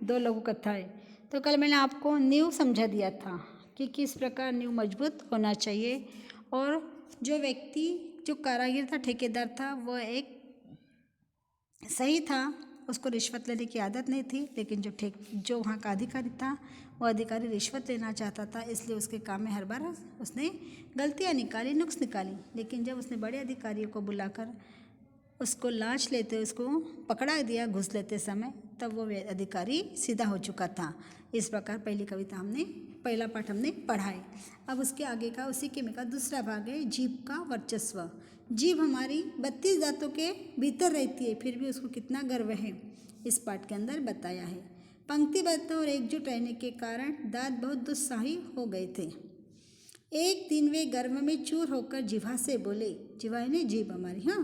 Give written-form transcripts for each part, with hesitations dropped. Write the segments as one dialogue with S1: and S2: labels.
S1: दो लघु कथाएं। तो कल मैंने आपको नींव समझा दिया था कि किस प्रकार नींव मजबूत होना चाहिए। और जो व्यक्ति जो कारागिर था, ठेकेदार था, वह एक सही था, उसको रिश्वत लेने की आदत नहीं थी। लेकिन जो वहाँ का अधिकारी था, वह अधिकारी रिश्वत लेना चाहता था, इसलिए उसके काम में हर बार उसने गलतियाँ निकाली, नुक्स निकाली। लेकिन जब उसने बड़े अधिकारियों को बुलाकर उसको लांच लेते, उसको पकड़ा दिया घूस लेते समय, तब वो अधिकारी सीधा हो चुका था। इस प्रकार पहला पाठ हमने पढ़ा है। अब उसके आगे का उसी के में का दूसरा भाग है जीभ का वर्चस्व। जीभ हमारी 32 दांतों के भीतर रहती है, फिर भी उसको कितना गर्व है, इस पाठ के अंदर बताया है। पंक्तिबद्ध और एकजुट रहने के कारण दांत बहुत दुस्साही हो गए थे। एक दिन वे गर्व में चूर होकर जिह्वा से बोले, जिह्वा है जीभ हमारी, हाँ,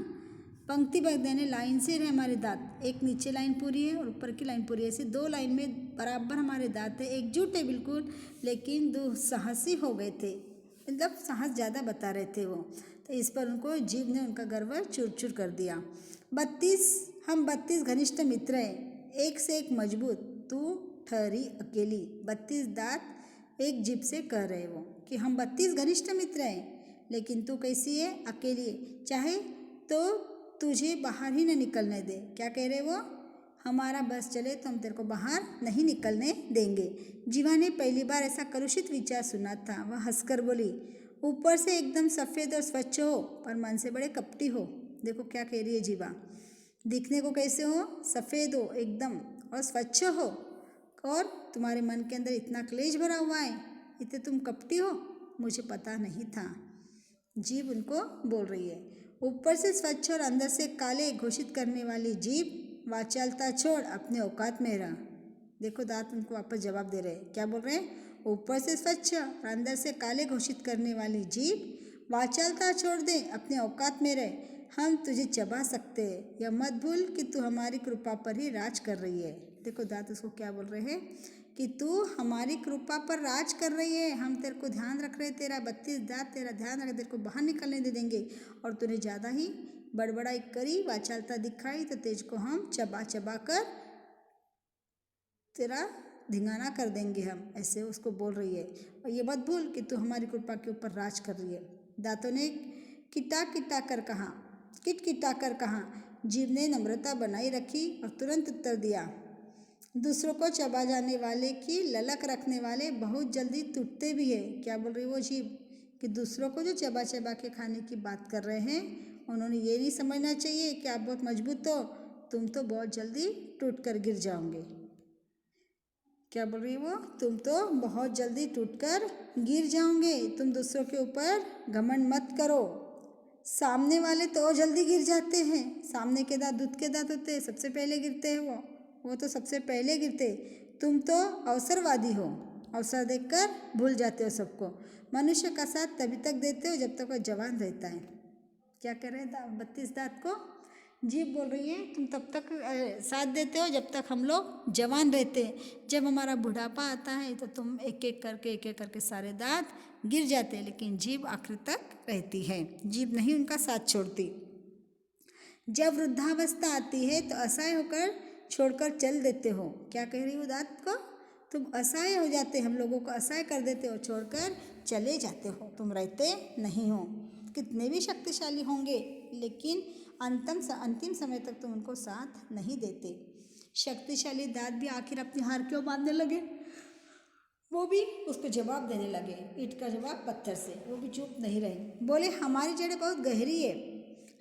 S1: पंक्तिबद्ध यानी लाइन से रहे हमारे दांत, एक नीचे लाइन पूरी है और ऊपर की लाइन पूरी है, ऐसे दो लाइन में बराबर हमारे दांत है, एकजुट है बिल्कुल, लेकिन दुस्साहसी हो गए थे, मतलब साहस ज़्यादा बता रहे थे वो। तो इस पर उनको जीभ ने उनका गर्व चूर चूर कर दिया। 32 घनिष्ठ मित्र हैं, एक से एक मजबूत, तू ठहरी अकेली। 32 दांत एक जीभ से कह रहे वो कि हम 32 घनिष्ठ मित्र हैं, लेकिन तू कैसी है, अकेली है, चाहे तो तुझे बाहर ही न निकलने दे। क्या कह रहे वो, हमारा बस चले तो हम तेरे को बाहर नहीं निकलने देंगे। जीवा ने पहली बार ऐसा कलुषित विचार सुना था। वह हंसकर बोली, ऊपर से एकदम सफ़ेद और स्वच्छ हो, पर मन से बड़े कपटी हो। देखो क्या कह रही है जीवा, दिखने को कैसे हो, सफ़ेद हो एकदम और स्वच्छ हो, और तुम्हारे मन के अंदर इतना क्लेश भरा हुआ है, इतने तुम कपटी हो, मुझे पता नहीं था। जीभ उनको बोल रही है, ऊपर से स्वच्छ और अंदर से काले घोषित करने वाली जीभ, वाचालता छोड़ अपने औकात में रह। देखो दांत उनको वापस जवाब दे रहे हैं, क्या बोल रहे हैं, ऊपर से स्वच्छ और अंदर से काले घोषित करने वाली जीभ, वाचालता छोड़ दे, अपने औकात में रह, हम तुझे चबा सकते हैं, यह मत भूल कि तू हमारी कृपा पर ही राज कर रही है। देखो दांत उसको क्या बोल रहे हैं कि तू हमारी कृपा पर राज कर रही है, हम तेरे को ध्यान रख रहे हैं, तेरा 32 दांत तेरा ध्यान रख, तेरे को बाहर निकलने दे देंगे, और तूने ज़्यादा ही बड़बड़ाई करी, वाचालता दिखाई, तो तेज को हम चबा चबा कर तेरा धिंगाना कर देंगे हम, ऐसे उसको बोल रही है। और ये मत भूल कि तू हमारी कृपा के ऊपर राज कर रही है। दांतों ने किटा कर कहा। जीभ ने नम्रता बनाई रखी और तुरंत उत्तर दिया, दूसरों को चबा जाने वाले की ललक रखने वाले बहुत जल्दी टूटते भी है। क्या बोल रही वो जीभ, कि दूसरों को जो चबा चबा के खाने की बात कर रहे हैं, उन्होंने ये नहीं समझना चाहिए कि आप बहुत मजबूत हो, तुम तो बहुत जल्दी टूट कर गिर जाओगे। क्या बोल रही वो, तुम तो बहुत जल्दी टूटकर गिर जाओगे, तुम दूसरों के ऊपर घमंड मत करो। सामने वाले तो जल्दी गिर जाते हैं, सामने के दांत दूध के दांत होते हैं, सबसे पहले गिरते हैं वो तो सबसे पहले गिरते। तुम तो अवसरवादी हो, अवसर देखकर भूल जाते हो सबको। मनुष्य का साथ तभी तक देते हो जब तक वह जवान रहता है। क्या कह रहे हैं 32 दांत को, जीभ बोल रही है तुम तब तक साथ देते हो जब तक हम लोग जवान रहते हैं, जब हमारा बुढ़ापा आता है तो तुम एक एक करके सारे दांत गिर जाते हैं, लेकिन जीभ आखिर तक रहती है, जीभ नहीं उनका साथ छोड़ती। जब वृद्धावस्था आती है तो असहाय होकर छोड़कर चल देते हो। क्या कह रही हो दांत को, तुम असहाय हो जाते, हम लोगों को असहाय कर देते हो, छोड़कर चले जाते हो, तुम रहते नहीं हो। कितने भी शक्तिशाली होंगे, लेकिन अंतिम समय तक तुम उनको साथ नहीं देते। शक्तिशाली दांत भी आखिर अपनी हार क्यों मानने लगे, वो भी उसको जवाब देने लगे, ईंट का जवाब पत्थर से, वो भी चुप नहीं रहे। बोले हमारी जड़ें बहुत गहरी है,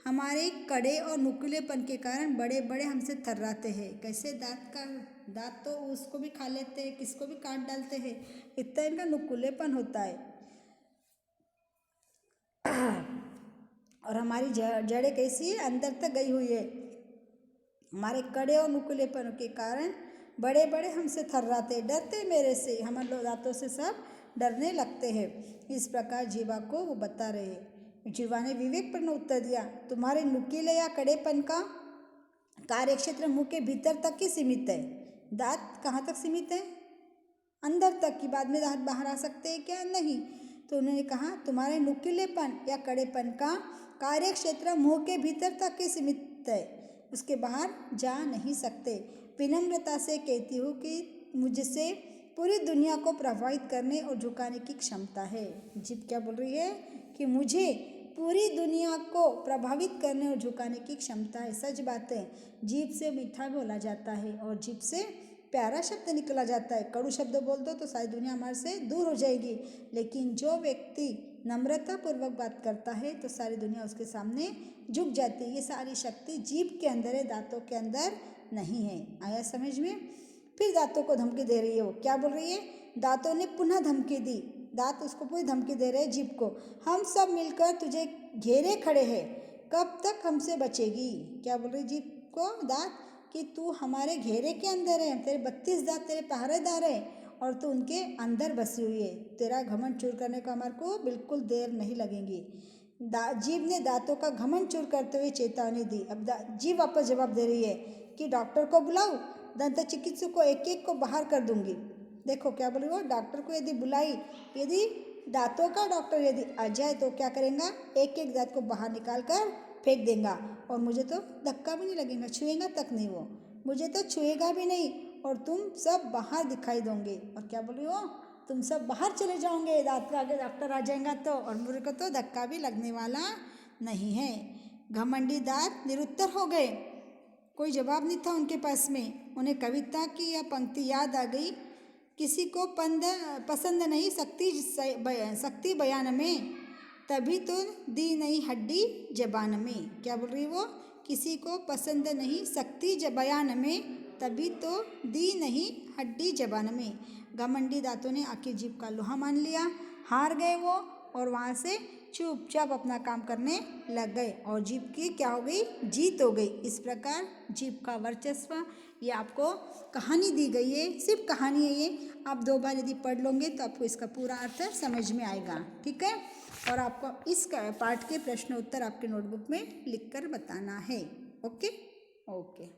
S1: हमारे कड़े और नुकीलेपन के कारण बड़े बड़े हमसे थर्राते हैं। कैसे दांत तो उसको भी खा लेते हैं, किसको भी काट डालते हैं, इतना इनका नुकीलेपन होता है। और हमारी जड़ें कैसी है, अंदर तक गई हुई है, हमारे कड़े और नुकीलेपन के कारण बड़े बड़े हमसे थर्राते, डरते मेरे से, हमारे लोग दांतों से सब डरने लगते हैं। इस प्रकार जीवा को वो बता रहे। जीवा ने विवेकपूर्ण उत्तर दिया, तुम्हारे नुकीले या कड़ेपन का कार्य क्षेत्र मुंह के भीतर तक ही सीमित है। दांत कहाँ तक सीमित है, अंदर तक की, बाद में दांत बाहर आ सकते हैं क्या, नहीं। तो उन्होंने कहा तुम्हारे नुकीलेपन या कड़ेपन का कार्य क्षेत्र मुंह के भीतर तक ही सीमित है, उसके बाहर जा नहीं सकते। विनम्रता से कहती हूँ कि मुझसे पूरी दुनिया को प्रभावित करने और झुकाने की क्षमता है। जीभ क्या बोल रही है कि मुझे पूरी दुनिया को प्रभावित करने और झुकाने की क्षमता है। सच बात है, जीभ से मीठा बोला जाता है और जीभ से प्यारा शब्द निकला जाता है। कड़ू शब्द बोल दो तो सारी दुनिया हमारे से दूर हो जाएगी, लेकिन जो व्यक्ति नम्रतापूर्वक बात करता है तो सारी दुनिया उसके सामने झुक जाती है। ये सारी शक्ति जीभ के अंदर है, दांतों के अंदर नहीं है। आया समझ में? फिर दांतों को धमकी दे रही है। वो क्या बोल रही है? दांतों ने पुनः धमकी दी। दांत उसको पूरी धमकी दे रहे हैं जीभ को, हम सब मिलकर तुझे घेरे खड़े हैं, कब तक हमसे बचेगी? क्या बोल रही जीभ को दांत कि तू हमारे घेरे के अंदर है, तेरे 32 दांत तेरे पहरेदार है और तू उनके अंदर बसी हुई है। तेरा घमंड चूर करने को हमारे को बिल्कुल देर नहीं लगेगी। जीभ ने दांतों का घमंड चूर करते हुए चेतावनी दी। अब जीभ वापस जवाब दे रही है कि डॉक्टर को बुलाओ, दंत चिकित्सक को एक एक को बाहर कर दूंगी। देखो क्या बोल रही हो, डॉक्टर को यदि बुलाई, यदि दांतों का डॉक्टर यदि आ जाए तो क्या करेगा? एक एक दांत को बाहर निकाल कर फेंक देगा और मुझे तो धक्का भी नहीं लगेगा, छुएगा तक नहीं, वो मुझे तो छुएगा भी नहीं और तुम सब बाहर दिखाई दोगे। और क्या बोल रही हो? तुम सब बाहर चले जाओगे, दांत का आगे डॉक्टर आ जाएगा तो, और मुझे को तो धक्का भी लगने वाला नहीं है। घमंडी दांत निरुत्तर हो गए, कोई जवाब नहीं था उनके पास में। उन्हें कविता की यह पंक्ति याद आ गई, किसी को पसंद नहीं शक्ति बयान में, तभी तो दी नहीं हड्डी जबान में। क्या बोल रही वो? किसी को पसंद नहीं शक्ति बयान में, तभी तो दी नहीं हड्डी जबान में। घमंडी दांतों ने आखिर जीभ का लोहा मान लिया, हार गए वो और वहाँ से चुपचाप अपना काम करने लग गए और जीभ की क्या हो गई? जीत हो गई। इस प्रकार जीभ का वर्चस्व, ये आपको कहानी दी गई है, सिर्फ कहानी है ये। आप 2 बार यदि पढ़ लोगे तो आपको इसका पूरा अर्थ समझ में आएगा, ठीक है? और आपको इस पाठ के प्रश्न उत्तर आपके नोटबुक में लिख कर बताना है। Okay okay.